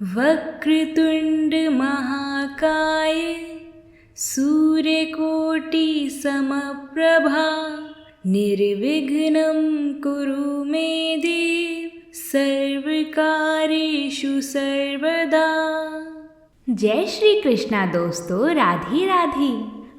वक्रतुंड महाकाय सूर्यकोटि समप्रभा निर्विघ्नं कुरु मे देव सर्वकार्येषु सर्वदा। जय श्री कृष्णा दोस्तों, राधे राधे।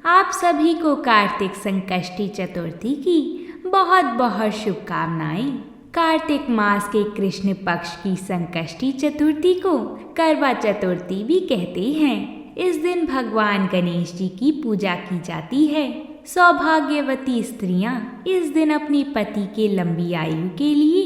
आप सभी को कार्तिक संकष्टी चतुर्थी की बहुत बहुत शुभकामनाएं। कार्तिक मास के कृष्ण पक्ष की संकष्टी चतुर्थी को करवा चतुर्थी भी कहते हैं। इस दिन भगवान गणेश जी की पूजा की जाती है। सौभाग्यवती स्त्रियां इस दिन अपने पति के लंबी आयु के लिए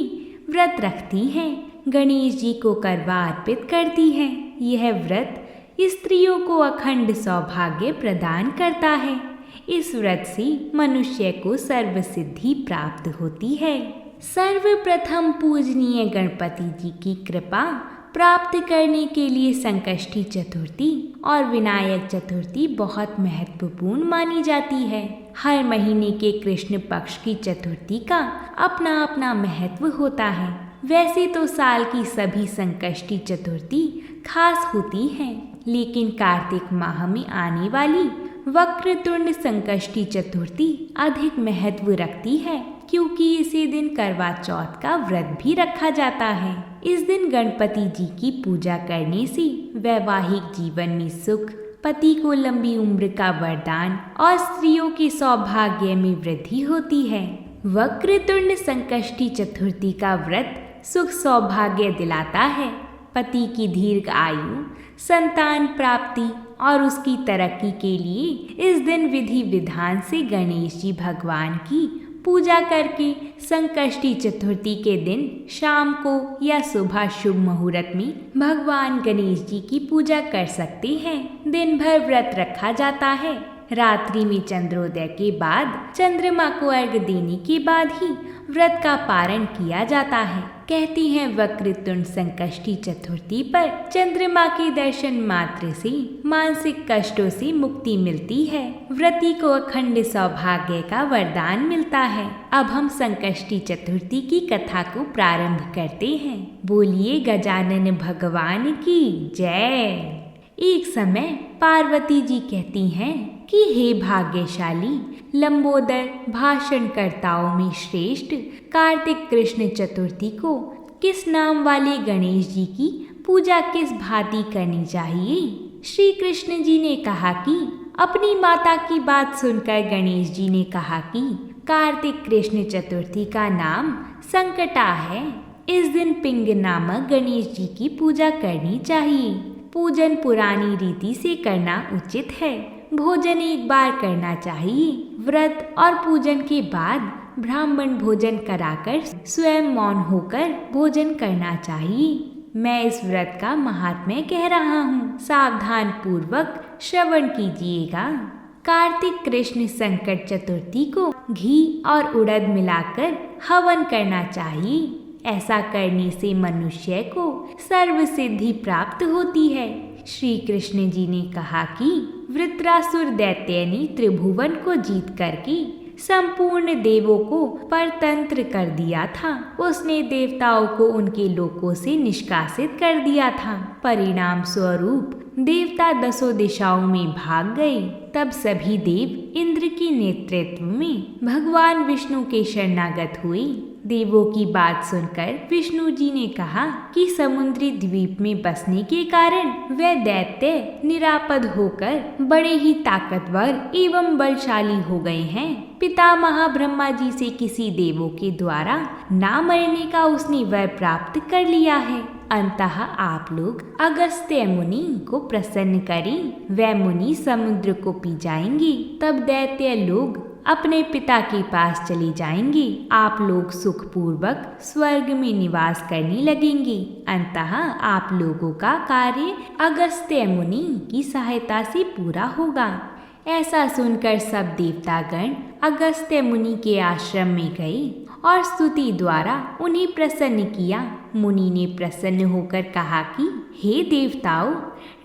व्रत रखती हैं, गणेश जी को करवा अर्पित करती हैं। यह व्रत स्त्रियों को अखंड सौभाग्य प्रदान करता है। इस व्रत से मनुष्य को सर्वसिद्धि प्राप्त होती है। सर्वप्रथम पूजनीय गणपति जी की कृपा प्राप्त करने के लिए संकष्टी चतुर्थी और विनायक चतुर्थी बहुत महत्वपूर्ण मानी जाती है। हर महीने के कृष्ण पक्ष की चतुर्थी का अपना अपना महत्व होता है। वैसे तो साल की सभी संकष्टी चतुर्थी खास होती हैं, लेकिन कार्तिक माह में आने वाली वक्रतुंड संकष्टी चतुर्थी अधिक महत्व रखती है, क्योंकि इसी दिन करवा चौथ का व्रत भी रखा जाता है। इस दिन गणपति जी की पूजा करने से वैवाहिक जीवन में सुख, पति को लंबी उम्र का वरदान और स्त्रियों के सौभाग्य में वृद्धि होती है। वक्रतुंड संकष्टी चतुर्थी का व्रत सुख सौभाग्य दिलाता है। पति की दीर्घ आयु, संतान प्राप्ति और उसकी तरक्की के लिए इस दिन विधि विधान से गणेश जी भगवान की पूजा करके संकष्टी चतुर्थी के दिन शाम को या सुबह शुभ मुहूर्त में भगवान गणेश जी की पूजा कर सकते हैं। दिन भर व्रत रखा जाता है। रात्रि में चंद्रोदय के बाद चंद्रमा को अर्घ्य देने के बाद ही व्रत का पारण किया जाता है। कहते हैं वक्रतुंड संकष्टी चतुर्थी पर चंद्रमा के दर्शन मात्र से मानसिक कष्टों से मुक्ति मिलती है। व्रती को अखंड सौभाग्य का वरदान मिलता है। अब हम संकष्टी चतुर्थी की कथा को प्रारंभ करते हैं। बोलिए गजानन भगवान की जय। एक समय पार्वती जी कहती हैं कि हे भाग्यशाली लंबोदर भाषणकर्ताओं में श्रेष्ठ कार्तिक कृष्ण चतुर्थी को किस नाम वाले गणेश जी की पूजा किस भांति करनी चाहिए। श्री कृष्ण जी ने कहा कि अपनी माता की बात सुनकर गणेश जी ने कहा कि कार्तिक कृष्ण चतुर्थी का नाम संकटा है। इस दिन पिंग नामक गणेश जी की पूजा करनी चाहिए। पूजन पुरानी रीति से करना उचित है। भोजन एक बार करना चाहिए। व्रत और पूजन के बाद ब्राह्मण भोजन कराकर स्वयं मौन होकर भोजन करना चाहिए। मैं इस व्रत का महात्म्य कह रहा हूँ, सावधान पूर्वक श्रवण कीजिएगा। कार्तिक कृष्ण संकट चतुर्थी को घी और उड़द मिलाकर हवन करना चाहिए। ऐसा करने से मनुष्य को सर्व सिद्धि प्राप्त होती है। श्री कृष्ण जी ने कहा कि वृत्रासुर दैत्य ने त्रिभुवन को जीत करके संपूर्ण देवों को परतंत्र कर दिया था। उसने देवताओं को उनके लोकों से निष्कासित कर दिया था। परिणाम स्वरूप देवता दसों दिशाओं में भाग गए। तब सभी देव इंद्र के नेतृत्व में भगवान विष्णु के शरणागत हुए। देवों की बात सुनकर विष्णु जी ने कहा कि समुद्री द्वीप में बसने के कारण वे दैत्य निरापद होकर बड़े ही ताकतवर एवं बलशाली हो गए हैं। पितामह ब्रह्मा जी से किसी देवों के द्वारा ना मरने का उसने वर प्राप्त कर लिया है। अंततः आप लोग अगस्त्य मुनि को प्रसन्न करें। वह मुनि समुद्र को पी जाएंगे। तब दैत्य लोग अपने पिता के पास चले जाएंगे। आप लोग सुखपूर्वक स्वर्ग में निवास करने लगेंगे। अंततः आप लोगों का कार्य अगस्त्य मुनि की सहायता से पूरा होगा। ऐसा सुनकर सब देवतागण अगस्त्य मुनि के आश्रम में गए और स्तुति द्वारा उन्हें प्रसन्न किया। मुनि ने प्रसन्न होकर कहा कि हे देवताओं,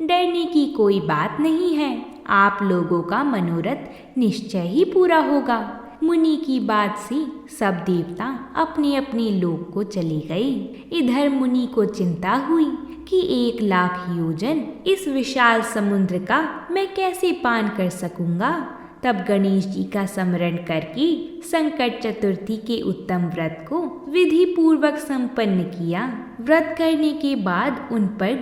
डरने की कोई बात नहीं है। आप लोगों का मनोरथ निश्चय ही पूरा होगा। मुनि की बात से सब देवता अपने अपने लोक को चले गए। इधर मुनि को चिंता हुई कि 1,00,000 योजन इस विशाल समुद्र का मैं कैसे पान कर सकूंगा। तब गणेश जी का स्मरण करके संकट चतुर्थी के उत्तम व्रत को विधि पूर्वक संपन्न किया। व्रत करने के बाद उन पर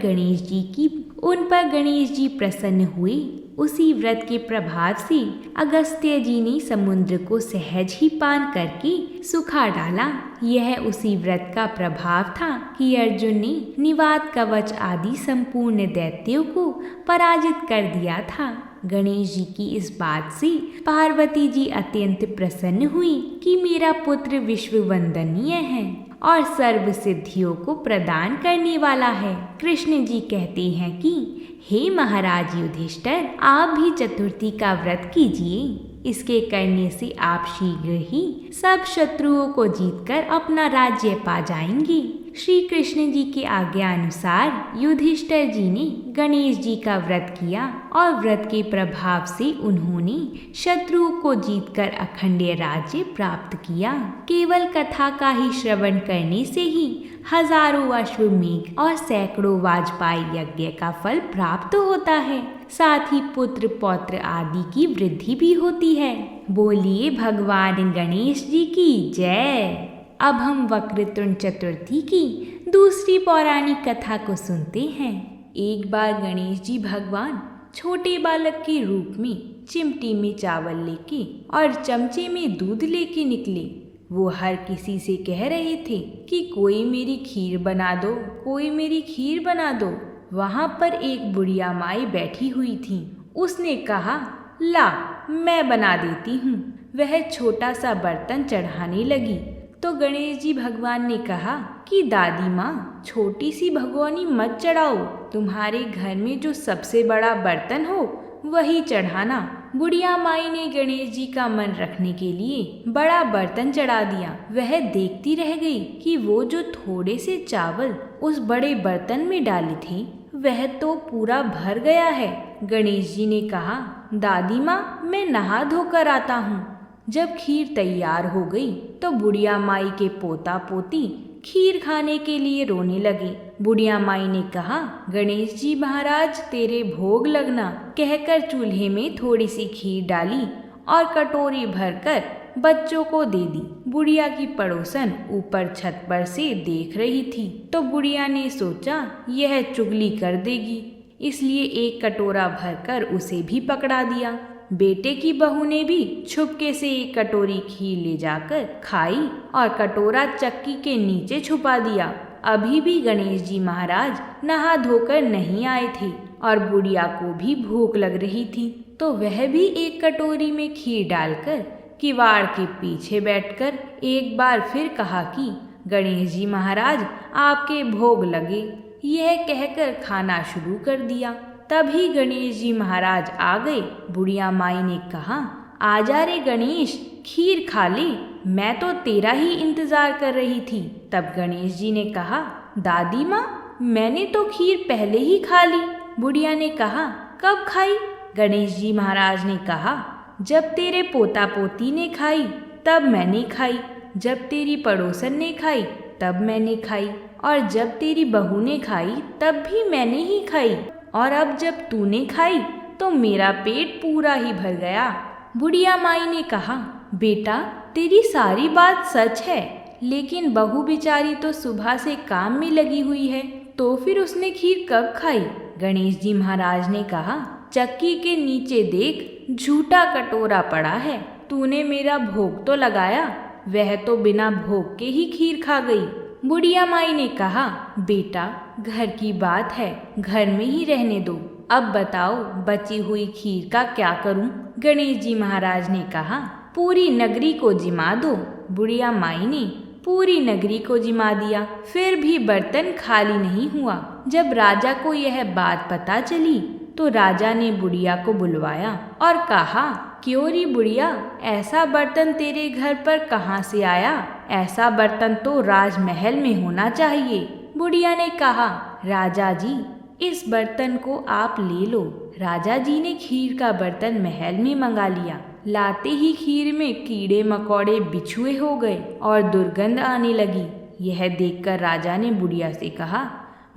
गणेश जी प्रसन्न हुए। उसी व्रत के प्रभाव से अगस्त्य जी ने समुद्र को सहज ही पान करके सुखा डाला। यह उसी व्रत का प्रभाव था कि अर्जुन ने निवात कवच आदि संपूर्ण दैत्यों को पराजित कर दिया था। गणेश जी की इस बात से पार्वती जी अत्यंत प्रसन्न हुई कि मेरा पुत्र विश्व वंदनीय है और सर्व सिद्धियों को प्रदान करने वाला है। कृष्ण जी कहते हैं कि हे महाराज युधिष्ठिर, आप भी चतुर्थी का व्रत कीजिए। इसके करने से आप शीघ्र ही सब शत्रुओं को जीतकर अपना राज्य पा जाएंगे। श्री कृष्ण जी की आज्ञा अनुसार युधिष्ठिर जी ने गणेश जी का व्रत किया और व्रत के प्रभाव से उन्होंने शत्रुओं को जीतकर अखंड राज्य प्राप्त किया। केवल कथा का ही श्रवण करने से ही हजारों अश्वमेघ और सैकड़ों वाजपेयी यज्ञ का फल प्राप्त होता है। साथ ही पुत्र पौत्र आदि की वृद्धि भी होती है। बोलिए भगवान गणेश जी की जय। अब हम वक्रतुंड चतुर्थी की दूसरी पौराणिक कथा को सुनते हैं। एक बार गणेश जी भगवान छोटे बालक के रूप में चिमटी में चावल लेके और चमचे में दूध लेके निकले। वो हर किसी से कह रहे थे कि कोई मेरी खीर बना दो, कोई मेरी खीर बना दो। वहाँ पर एक बुढ़िया माई बैठी हुई थी। उसने कहा, ला मैं बना देती हूँ। वह छोटा सा बर्तन चढ़ाने लगी तो गणेश जी भगवान ने कहा कि दादी माँ, छोटी सी भगोनी मत चढ़ाओ, तुम्हारे घर में जो सबसे बड़ा बर्तन हो वही चढ़ाना। बुढ़िया माई ने गणेश जी का मन रखने के लिए बड़ा बर्तन चढ़ा दिया। वह देखती रह गई कि वो जो थोड़े से चावल उस बड़े बर्तन में डाले थे वह तो पूरा भर गया है। गणेश जी ने कहा, दादी माँ, मैं नहा धोकर आता हूँ। जब खीर तैयार हो गई तो बुढ़िया माई के पोता पोती खीर खाने के लिए रोने लगे। बुढ़िया माई ने कहा, गणेश जी महाराज तेरे भोग लगना, कहकर चूल्हे में थोड़ी सी खीर डाली और कटोरी भरकर बच्चों को दे दी। बुढ़िया की पड़ोसन ऊपर छत पर से देख रही थी तो बुढ़िया ने सोचा यह चुगली कर देगी, इसलिए एक कटोरा भरकर उसे भी पकड़ा दिया। बेटे की बहू ने भी छुपके से एक कटोरी खीर ले जाकर खाई और कटोरा चक्की के नीचे छुपा दिया। अभी भी गणेश जी महाराज नहा धोकर नहीं आए थे और बुढ़िया को भी भूख लग रही थी तो वह भी एक कटोरी में खीर डालकर किवाड़ के पीछे बैठकर एक बार फिर कहा कि गणेश जी महाराज आपके भोग लगे। यह कहकर खाना शुरू कर दिया। तभी गणेश जी महाराज आ गए। बुढ़िया माई ने कहा, आजा रे गणेश, खीर खा ले, मैं तो तेरा ही इंतजार कर रही थी। तब गणेश जी ने कहा, दादी माँ, मैंने तो खीर पहले ही खा ली। बुढ़िया ने कहा, कब खाई? गणेश जी महाराज ने कहा, जब तेरे पोता पोती ने खाई तब मैंने खाई, जब तेरी पड़ोसन ने खाई तब मैंने खाई, और जब तेरी बहू ने खाई तब भी मैंने ही खाई, और अब जब तूने खाई तो मेरा पेट पूरा ही भर गया। बुढ़िया माई ने कहा, बेटा तेरी सारी बात सच है, लेकिन बहू बेचारी तो सुबह से काम में लगी हुई है, तो फिर उसने खीर कब खाई? गणेश जी महाराज ने कहा, चक्की के नीचे देख, झूठा कटोरा पड़ा है, तूने मेरा भोग तो लगाया, वह तो बिना भोग के ही खीर खा गई। बुढ़िया माई ने कहा, बेटा घर की बात है, घर में ही रहने दो, अब बताओ बची हुई खीर का क्या करूं? गणेश जी महाराज ने कहा, पूरी नगरी को जिमा दो। बुढ़िया माई ने पूरी नगरी को जिमा दिया, फिर भी बर्तन खाली नहीं हुआ। जब राजा को यह बात पता चली तो राजा ने बुढ़िया को बुलवाया और कहा, क्यों री बुढ़िया, ऐसा बर्तन तेरे घर पर कहाँ से आया? ऐसा बर्तन तो राजमहल में होना चाहिए। बुढ़िया ने कहा, राजा जी इस बर्तन को आप ले लो। राजा जी ने खीर का बर्तन महल में मंगा लिया। लाते ही खीर में कीड़े मकोड़े बिछुए हो गए और दुर्गंध आने लगी। यह देखकर राजा ने बुढ़िया से कहा,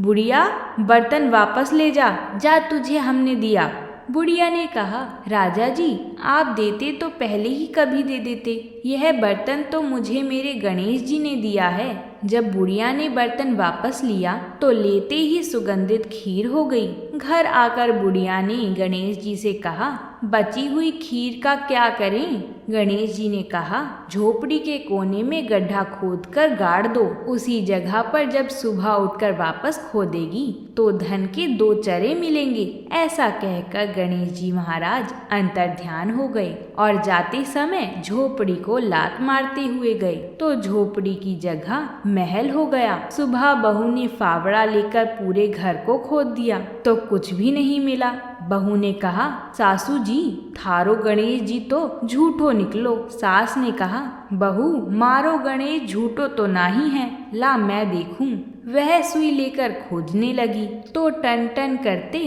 बुढ़िया, बर्तन वापस ले जा, जा तुझे हमने दिया। बुढ़िया ने कहा, राजा जी, आप देते तो पहले ही कभी दे देते। यह बर्तन तो मुझे मेरे गणेश जी ने दिया है। जब बुढ़िया ने बर्तन वापस लिया तो लेते ही सुगंधित खीर हो गई। घर आकर बुढ़िया ने गणेश जी से कहा, बची हुई खीर का क्या करें? गणेश जी ने कहा, झोपड़ी के कोने में गड्ढा खोदकर गाड़ दो। उसी जगह पर जब सुबह उठकर वापस खोदेगी तो धन के 2 चरे मिलेंगे। ऐसा कहकर गणेश जी महाराज अंतर्ध्यान हो गए और जाते समय झोपड़ी को लात मारते हुए गए तो झोपड़ी की जगह महल हो गया। सुबह बहू ने फावड़ा लेकर पूरे घर को खोद दिया तो कुछ भी नहीं मिला। बहू ने कहा, सासू जी, थारो गणेश जी तो झूठो निकलो। सास ने कहा, बहू, मारो गणेश झूठो तो नहीं है, ला मैं देखूं। वह सुई लेकर खोजने लगी तो टन टन करते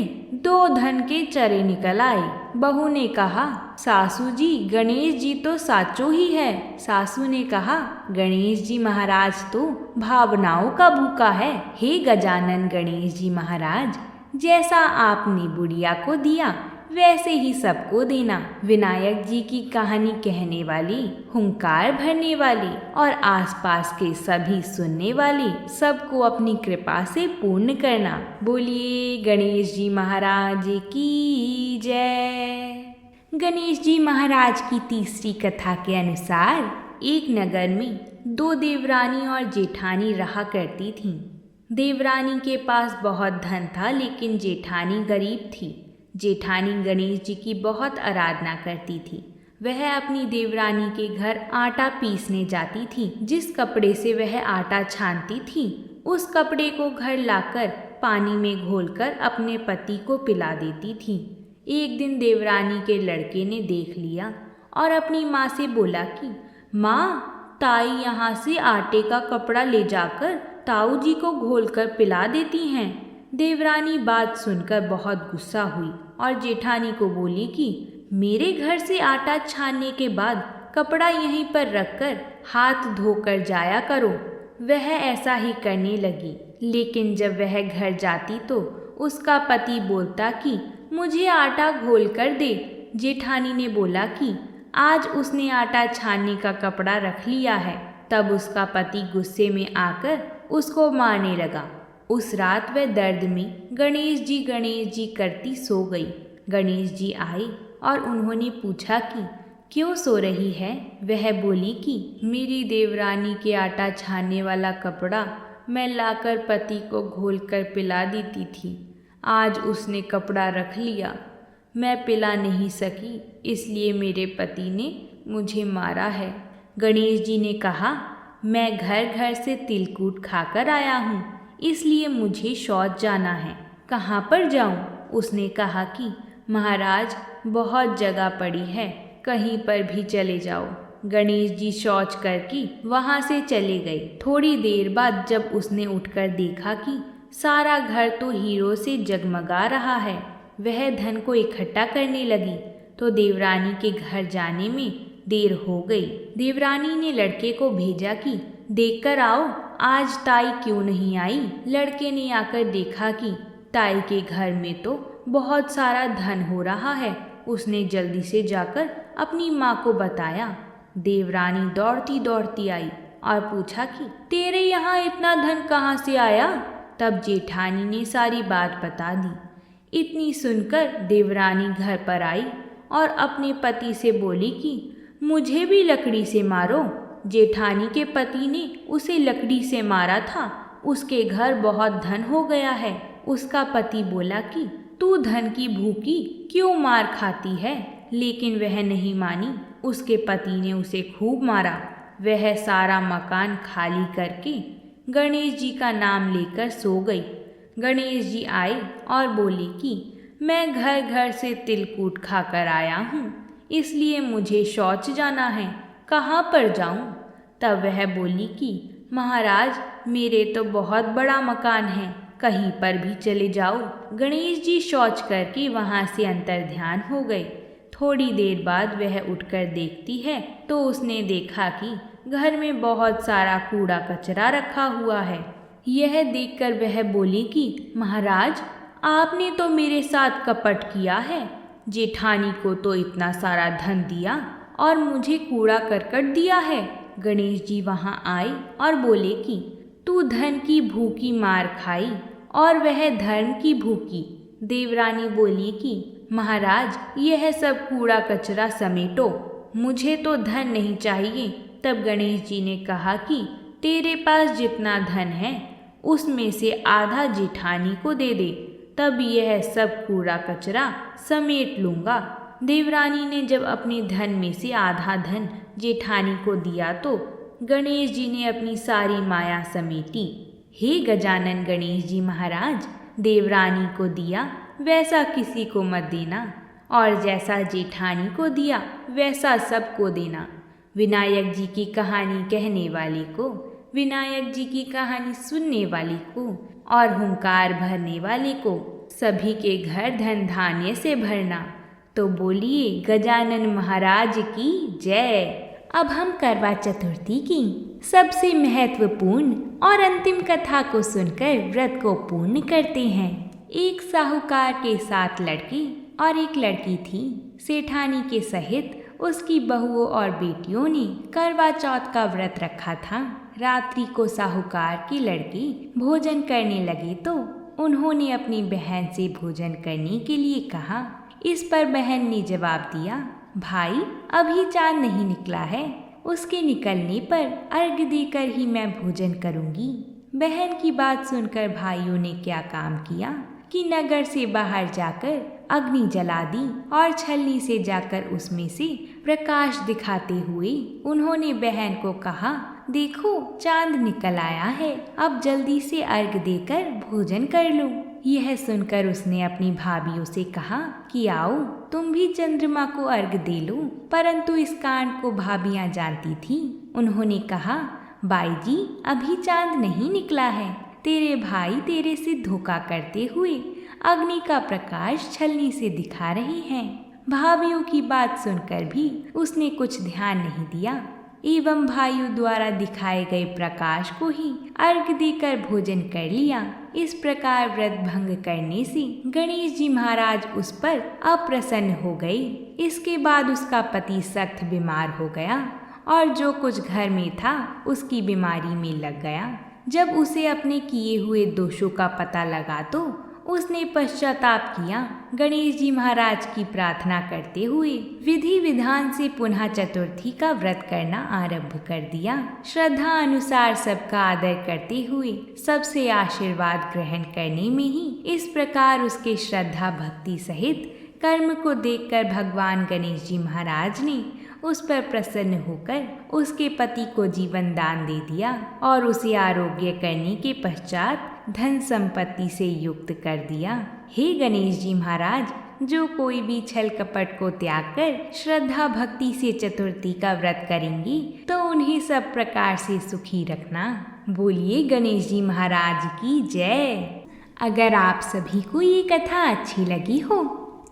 2 धन के चरे निकल आए। बहू ने कहा, सासू जी, गणेश जी तो साचो ही है। सासू ने कहा, गणेश जी महाराज तो भावनाओं का भूखा है। हे गजानन गणेश जी महाराज, जैसा आपने बुढ़िया को दिया वैसे ही सबको देना। विनायक जी की कहानी कहने वाली, हुंकार भरने वाली और आसपास के सभी सुनने वाले सबको अपनी कृपा से पूर्ण करना। बोलिए गणेश जी महाराज की जय। गणेश जी महाराज की तीसरी कथा के अनुसार एक नगर में 2 देवरानी और जेठानी रहा करती थीं। देवरानी के पास बहुत धन था लेकिन जेठानी गरीब थी। जेठानी गणेश जी की बहुत आराधना करती थी। वह अपनी देवरानी के घर आटा पीसने जाती थी। जिस कपड़े से वह आटा छानती थी उस कपड़े को घर लाकर पानी में घोलकर अपने पति को पिला देती थी। एक दिन देवरानी के लड़के ने देख लिया और अपनी माँ से बोला कि माँ, ताई यहाँ से आटे का कपड़ा ले जाकर ताऊ जी को घोलकर पिला देती हैं। देवरानी बात सुनकर बहुत गुस्सा हुई और जेठानी को बोली कि मेरे घर से आटा छानने के बाद कपड़ा यहीं पर रखकर हाथ धोकर जाया करो। वह ऐसा ही करने लगी, लेकिन जब वह घर जाती तो उसका पति बोलता कि मुझे आटा घोल कर दे। जेठानी ने बोला कि आज उसने आटा छानने का कपड़ा रख लिया है। तब उसका पति गुस्से में आकर उसको मारने लगा। उस रात वह दर्द में गणेश जी करती सो गई। गणेश जी आए और उन्होंने पूछा कि क्यों सो रही है? वह बोली कि मेरी देवरानी के आटा छानने वाला कपड़ा मैं लाकर पति को घोलकर पिला देती थी। आज उसने कपड़ा रख लिया, मैं पिला नहीं सकी, इसलिए मेरे पति ने मुझे मारा है। गणेश जी ने कहा, मैं घर घर से तिलकूट खाकर आया हूँ, इसलिए मुझे शौच जाना है। कहाँ पर जाऊँ? उसने कहा कि महाराज, बहुत जगह पड़ी है, कहीं पर भी चले जाओ। गणेश जी शौच करके वहाँ से चले गए। थोड़ी देर बाद जब उसने उठकर देखा कि सारा घर तो हीरो से जगमगा रहा है, वह धन को इकट्ठा करने लगी तो देवरानी के घर जाने में देर हो गई। देवरानी ने लड़के को भेजा कि देखकर आओ आज ताई क्यों नहीं आई। लड़के ने आकर देखा कि ताई के घर में तो बहुत सारा धन हो रहा है। उसने जल्दी से जाकर अपनी माँ को बताया। देवरानी दौड़ती दौड़ती आई और पूछा कि तेरे यहाँ इतना धन कहाँ से आया? तब जेठानी ने सारी बात बता दी। इतनी सुनकर देवरानी घर पर आई और अपने पति से बोली कि मुझे भी लकड़ी से मारो। जेठानी के पति ने उसे लकड़ी से मारा था, उसके घर बहुत धन हो गया है। उसका पति बोला कि तू धन की भूखी क्यों मार खाती है, लेकिन वह नहीं मानी। उसके पति ने उसे खूब मारा। वह सारा मकान खाली करके गणेश जी का नाम लेकर सो गई। गणेश जी आए और बोले कि मैं घर घर से तिलकूट खाकर आया हूँ, इसलिए मुझे शौच जाना है, कहाँ पर जाऊँ? तब वह बोली कि महाराज, मेरे तो बहुत बड़ा मकान है, कहीं पर भी चले जाओ। गणेश जी शौच करके वहाँ से अंतर्ध्यान हो गए। थोड़ी देर बाद वह उठकर देखती है तो उसने देखा कि घर में बहुत सारा कूड़ा कचरा रखा हुआ है। यह देखकर वह बोली कि महाराज, आपने तो मेरे साथ कपट किया है। जेठानी को तो इतना सारा धन दिया और मुझे कूड़ा करकट दिया है। गणेश जी वहाँ आए और बोले कि तू धन की भूखी मार खाई और वह धर्म की भूखी। देवरानी बोली कि महाराज, यह सब कूड़ा कचरा समेटो, मुझे तो धन नहीं चाहिए। तब गणेश जी ने कहा कि तेरे पास जितना धन है उसमें से आधा जेठानी को दे दे, तब यह सब कूड़ा कचरा समेट लूँगा। देवरानी ने जब अपने धन में से आधा धन जेठानी को दिया तो गणेश जी ने अपनी सारी माया समेटी। हे गजानन गणेश जी महाराज, देवरानी को दिया वैसा किसी को मत देना और जैसा जेठानी को दिया वैसा सबको देना। विनायक जी की कहानी कहने वाले को, विनायक जी की कहानी सुनने वाले को और हुंकार भरने वाले को सभी के घर धन धान्य से भरना। तो बोलिए गजानन महाराज की जय। अब हम करवा चतुर्थी की सबसे महत्वपूर्ण और अंतिम कथा को सुनकर व्रत को पूर्ण करते हैं। एक साहूकार के 7 लड़के और एक लड़की थी। सेठानी के सहित उसकी बहुओं और बेटियों ने करवा चौथ का व्रत रखा था। रात्रि को साहूकार के लड़के भोजन करने लगे तो उन्होंने अपनी बहन से भोजन करने के लिए कहा। इस पर बहन ने जवाब दिया, भाई अभी चांद नहीं निकला है, उसके निकलने पर अर्घ देकर ही मैं भोजन करूंगी। बहन की बात सुनकर भाइयों ने क्या काम किया कि नगर से बाहर जाकर अग्नि जला दी और छलनी से जाकर उसमें से प्रकाश दिखाते हुए उन्होंने बहन को कहा, देखो चांद निकल आया है, अब जल्दी से अर्घ देकर भोजन कर लो। यह सुनकर उसने अपनी भाभियों से कहा कि आओ तुम भी चंद्रमा को अर्घ दे लो। परंतु इस कांड को भाभियां जानती थीं। उन्होंने कहा, बाई जी अभी चांद नहीं निकला है, तेरे भाई तेरे से धोखा करते हुए अग्नि का प्रकाश छलनी से दिखा रहे हैं। भाभियों की बात सुनकर भी उसने कुछ ध्यान नहीं दिया एवं भाइयों द्वारा दिखाए गए प्रकाश को ही अर्घ देकर भोजन कर लिया। इस प्रकार व्रत भंग करने से गणेश जी महाराज उस पर अप्रसन्न हो गए। इसके बाद उसका पति सख्त बीमार हो गया और जो कुछ घर में था उसकी बीमारी में लग गया। जब उसे अपने किए हुए दोषों का पता लगा तो उसने पश्चाताप किया। गणेश जी महाराज की प्रार्थना करते हुए विधि विधान से पुनः चतुर्थी का व्रत करना आरंभ कर दिया। श्रद्धा अनुसार सबका आदर करते हुए सबसे आशीर्वाद ग्रहण करने में ही इस प्रकार उसके श्रद्धा भक्ति सहित कर्म को देखकर भगवान गणेश जी महाराज ने उस पर प्रसन्न होकर उसके पति को जीवन दान दे दिया और उसे आरोग्य करने के पश्चात धन संपत्ति से युक्त कर दिया। हे गणेश जी महाराज, जो कोई भी छल कपट को त्याग कर श्रद्धा भक्ति से चतुर्थी का व्रत करेंगे तो उन्हें सब प्रकार से सुखी रखना। बोलिए गणेश जी महाराज की जय। अगर आप सभी को ये कथा अच्छी लगी हो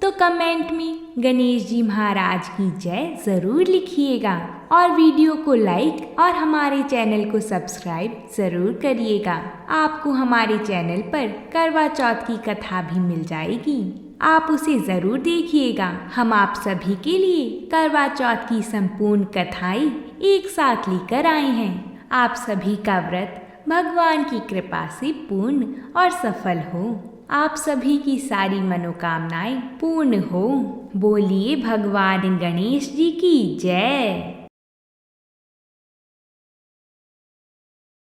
तो कमेंट में गणेश जी महाराज की जय ज़रूर लिखिएगा और वीडियो को लाइक और हमारे चैनल को सब्सक्राइब ज़रूर करिएगा। आपको हमारे चैनल पर करवा चौथ की कथा भी मिल जाएगी, आप उसे ज़रूर देखिएगा। हम आप सभी के लिए करवा चौथ की संपूर्ण कथाएं एक साथ लेकर आए हैं। आप सभी का व्रत भगवान की कृपा से पूर्ण और सफल हो। आप सभी की सारी मनोकामनाएं पूर्ण हो। बोलिए भगवान गणेश जी की जय।